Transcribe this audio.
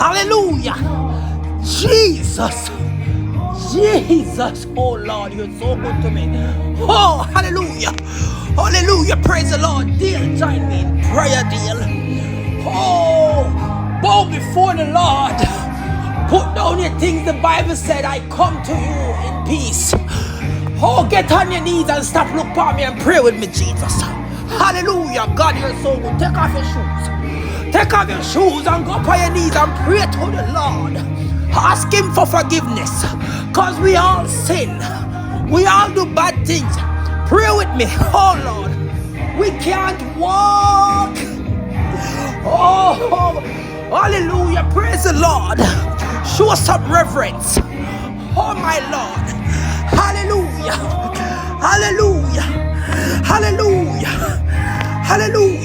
Hallelujah. Jesus. Jesus. Oh Lord, you're so good to me. Oh, hallelujah. Hallelujah. Praise the Lord. Deal, join me in prayer, deal. Oh, bow before the Lord. Put down your things. The Bible said, I come to you in peace. Oh, get on your knees and stop, look for me and pray with me, Jesus. Hallelujah. God, you're so good. Take off your shoes. Take off your shoes and go on your knees and pray to the Lord. Ask Him for forgiveness. Because we all sin. We all do bad things. Pray with me. Oh, Lord. We can't walk. Oh, hallelujah. Praise the Lord. Show us some reverence. Oh, my Lord. Hallelujah. Hallelujah. Hallelujah. Hallelujah.